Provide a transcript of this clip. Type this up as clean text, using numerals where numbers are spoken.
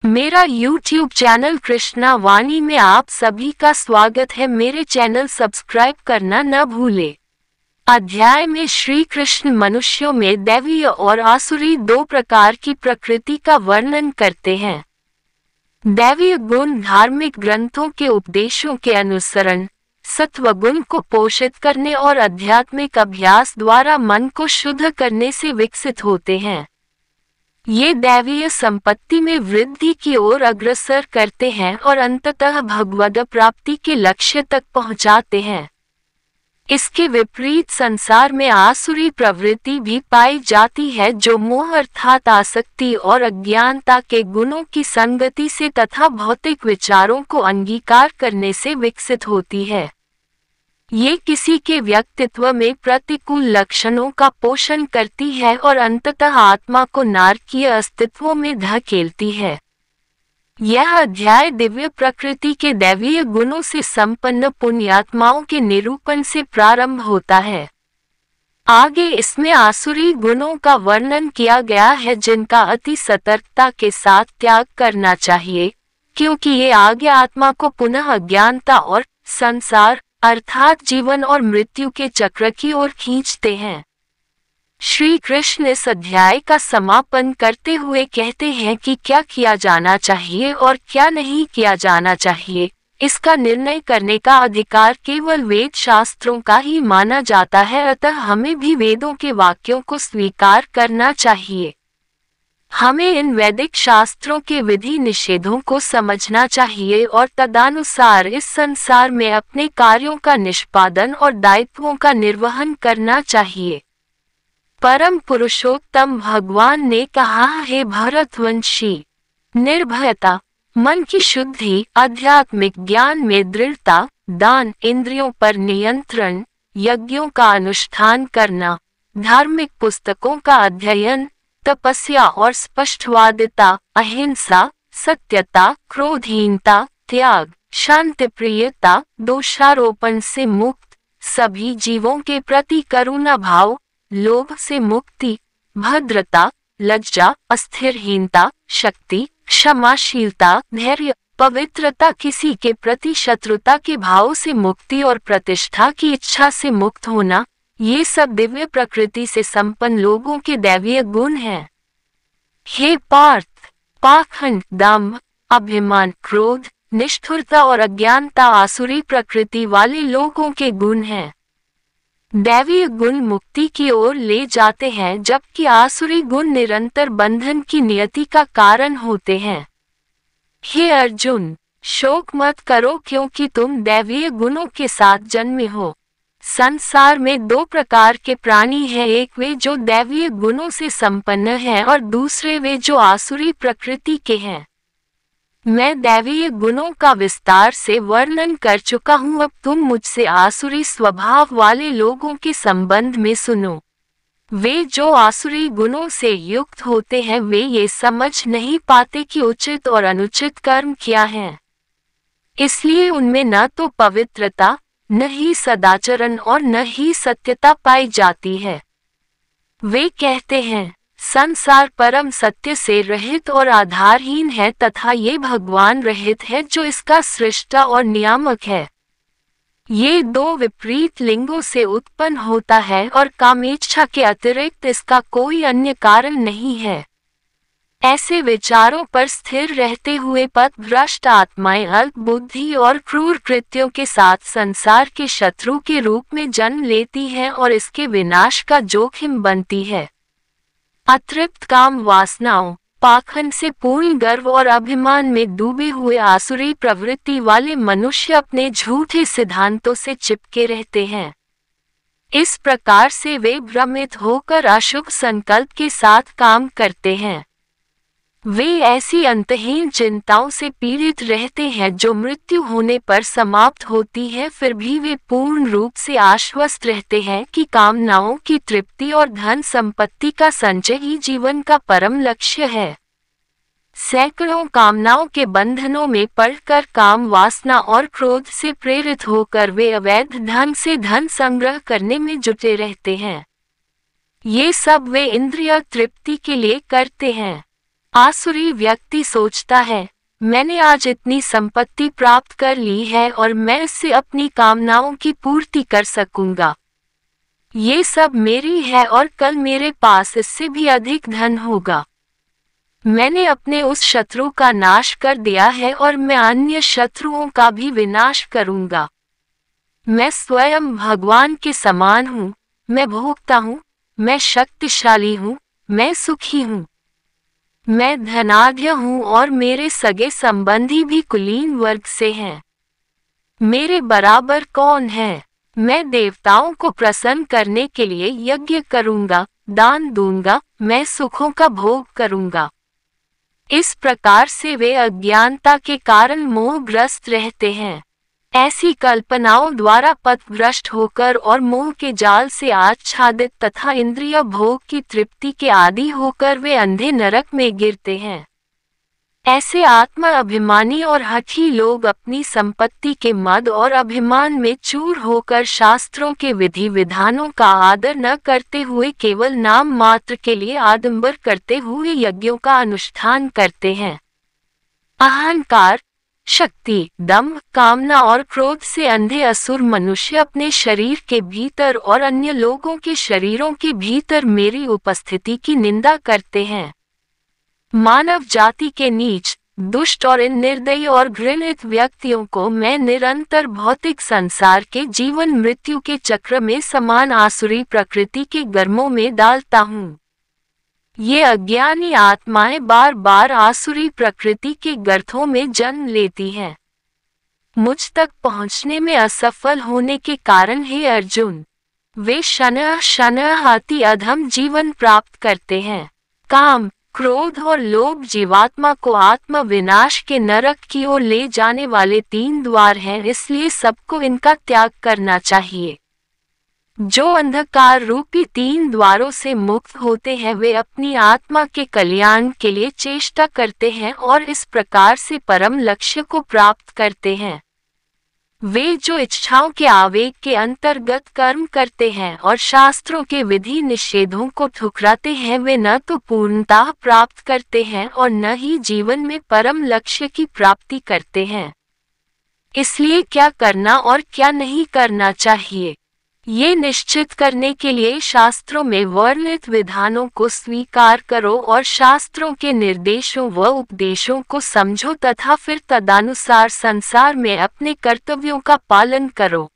मेरा YouTube channel Krishna वाणी में आप सभी का स्वागत है। मेरे चैनल सब्सक्राइब करना न भूले। अध्याय में श्री कृष्ण मनुष्यों में दैवीय और आसुरी दो प्रकार की प्रकृति का वर्णन करते हैं। दैवीय गुण धार्मिक ग्रंथों के उपदेशों के अनुसरण, सत्व गुण को पोषित करने और आध्यात्मिक अभ्यास द्वारा मन को शुद्ध करने से विकसित होते हैं। ये दैवीय संपत्ति में वृद्धि की ओर अग्रसर करते हैं और अंततः भगवद प्राप्ति के लक्ष्य तक पहुंचाते हैं। इसके विपरीत संसार में आसुरी प्रवृत्ति भी पाई जाती है, जो मोह अर्थात आसक्ति और अज्ञानता के गुणों की संगति से तथा भौतिक विचारों को अंगीकार करने से विकसित होती है। ये किसी के व्यक्तित्व में प्रतिकूल लक्षणों का पोषण करती है और अंततः आत्मा को नारकीय अस्तित्व में धकेलती है। यह अध्याय दिव्य प्रकृति के दैवीय गुणों से संपन्न पुण्यात्माओं के निरूपण से प्रारंभ होता है। आगे इसमें आसुरी गुणों का वर्णन किया गया है, जिनका अति सतर्कता के साथ त्याग करना चाहिए, क्योंकि ये आगे आत्मा को पुनः अज्ञानता और संसार अर्थात जीवन और मृत्यु के चक्र की ओर खींचते हैं। श्री कृष्ण इस अध्याय का समापन करते हुए कहते हैं कि क्या किया जाना चाहिए और क्या नहीं किया जाना चाहिए, इसका निर्णय करने का अधिकार केवल वेद शास्त्रों का ही माना जाता है। अतः हमें भी वेदों के वाक्यों को स्वीकार करना चाहिए। हमें इन वैदिक शास्त्रों के विधि निषेधों को समझना चाहिए और तदनुसार इस संसार में अपने कार्यों का निष्पादन और दायित्वों का निर्वहन करना चाहिए। परम पुरुषोत्तम भगवान ने कहा है, भरतवंशी, निर्भयता, मन की शुद्धि, आध्यात्मिक ज्ञान में दृढ़ता, दान, इंद्रियों पर नियंत्रण, यज्ञों का अनुष्ठान करना, धार्मिक पुस्तकों का अध्ययन, तपस्या और स्पष्टवादिता, अहिंसा, सत्यता, क्रोधहीनता, त्याग, शांतिप्रियता, दोषारोपण से मुक्त, सभी जीवों के प्रति करुणा भाव, लोभ से मुक्ति, भद्रता, लज्जा, अस्थिरहीनता, शक्ति, क्षमाशीलता, धैर्य, पवित्रता, किसी के प्रति शत्रुता के भाव से मुक्ति और प्रतिष्ठा की इच्छा से मुक्त होना, ये सब दिव्य प्रकृति से संपन्न लोगों के दैवीय गुण हैं। हे पार्थ, पाखंड, दंभ, अभिमान, क्रोध, निष्ठुरता और अज्ञानता आसुरी प्रकृति वाले लोगों के गुण हैं। दैवीय गुण मुक्ति की ओर ले जाते हैं, जबकि आसुरी गुण निरंतर बंधन की नियति का कारण होते हैं। हे अर्जुन, शोक मत करो, क्योंकि तुम दैवीय गुणों के साथ जन्मे हो। संसार में दो प्रकार के प्राणी हैं, एक वे जो दैवीय गुणों से संपन्न हैं और दूसरे वे जो आसुरी प्रकृति के हैं। मैं दैवीय गुणों का विस्तार से वर्णन कर चुका हूँ, अब तुम मुझसे आसुरी स्वभाव वाले लोगों के संबंध में सुनो। वे जो आसुरी गुणों से युक्त होते हैं, वे ये समझ नहीं पाते कि उचित और अनुचित कर्म क्या है। इसलिए उनमें न तो पवित्रता, न ही सदाचरण और न ही सत्यता पाई जाती है। वे कहते हैं, संसार परम सत्य से रहित और आधारहीन है तथा ये भगवान रहित है जो इसका सृष्टा और नियामक है। ये दो विपरीत लिंगों से उत्पन्न होता है और कामेच्छा के अतिरिक्त इसका कोई अन्य कारण नहीं है। ऐसे विचारों पर स्थिर रहते हुए पथभ्रष्ट आत्माएं अल्प बुद्धि और क्रूर कृत्यों के साथ संसार के शत्रु के रूप में जन्म लेती हैं और इसके विनाश का जोखिम बनती है। अतृप्त काम वासनाओं, पाखंड से पूर्ण गर्व और अभिमान में डूबे हुए आसुरी प्रवृत्ति वाले मनुष्य अपने झूठे सिद्धांतों से चिपके रहते हैं। इस प्रकार से वे भ्रमित होकर अशुभ संकल्प के साथ काम करते हैं। वे ऐसी अंतहीन चिंताओं से पीड़ित रहते हैं जो मृत्यु होने पर समाप्त होती है, फिर भी वे पूर्ण रूप से आश्वस्त रहते हैं कि कामनाओं की तृप्ति और धन संपत्ति का संचय ही जीवन का परम लक्ष्य है। सैकड़ों कामनाओं के बंधनों में पड़कर काम वासना और क्रोध से प्रेरित होकर वे अवैध ढंग से धन संग्रह करने में जुटे रहते हैं। ये सब वे इंद्रिय तृप्ति के लिए करते हैं। आसुरी व्यक्ति सोचता है, मैंने आज इतनी संपत्ति प्राप्त कर ली है और मैं इससे अपनी कामनाओं की पूर्ति कर सकूंगा। ये सब मेरी है और कल मेरे पास इससे भी अधिक धन होगा। मैंने अपने उस शत्रु का नाश कर दिया है और मैं अन्य शत्रुओं का भी विनाश करूंगा। मैं स्वयं भगवान के समान हूँ, मैं भोगता हूँ, मैं शक्तिशाली हूँ, मैं सुखी हूँ। मैं धनाढ्य हूँ और मेरे सगे संबंधी भी कुलीन वर्ग से हैं। मेरे बराबर कौन है? मैं देवताओं को प्रसन्न करने के लिए यज्ञ करूंगा, दान दूंगा, मैं सुखों का भोग करूंगा। इस प्रकार से वे अज्ञानता के कारण मोहग्रस्त रहते हैं। ऐसी कल्पनाओं द्वारा पथभ्रष्ट होकर और मोह के जाल से आच्छादित तथा इंद्रिय भोग की तृप्ति के आदी होकर वे अंधे नरक में गिरते हैं। ऐसे आत्मा अभिमानी और हठी लोग अपनी संपत्ति के मद और अभिमान में चूर होकर शास्त्रों के विधि विधानों का आदर न करते हुए केवल नाम मात्र के लिए आडंबर करते हुए यज्ञों का अनुष्ठान करते हैं। अहंकार, शक्ति, दंभ, कामना और क्रोध से अंधे असुर मनुष्य अपने शरीर के भीतर और अन्य लोगों के शरीरों के भीतर मेरी उपस्थिति की निंदा करते हैं। मानव जाति के नीच, दुष्ट और निर्दयी और घृणित व्यक्तियों को मैं निरंतर भौतिक संसार के जीवन मृत्यु के चक्र में समान आसुरी प्रकृति के गर्मों में डालता हूँ। ये अज्ञानी आत्माएं बार बार आसुरी प्रकृति के गर्तों में जन्म लेती हैं। मुझ तक पहुँचने में असफल होने के कारण हे अर्जुन, वे शनः शनः अति अधम जीवन प्राप्त करते हैं। काम, क्रोध और लोभ जीवात्मा को आत्म विनाश के नरक की ओर ले जाने वाले 3 द्वार हैं, इसलिए सबको इनका त्याग करना चाहिए। जो अंधकार रूपी 3 द्वारों से मुक्त होते हैं वे अपनी आत्मा के कल्याण के लिए चेष्टा करते हैं और इस प्रकार से परम लक्ष्य को प्राप्त करते हैं। वे जो इच्छाओं के आवेग के अंतर्गत कर्म करते हैं और शास्त्रों के विधि निषेधों को ठुकराते हैं वे न तो पूर्णता प्राप्त करते हैं और न ही जीवन में परम लक्ष्य की प्राप्ति करते हैं। इसलिए क्या करना और क्या नहीं करना चाहिए, ये निश्चित करने के लिए शास्त्रों में वर्णित विधानों को स्वीकार करो और शास्त्रों के निर्देशों व उपदेशों को समझो तथा फिर तदनुसार संसार में अपने कर्तव्यों का पालन करो।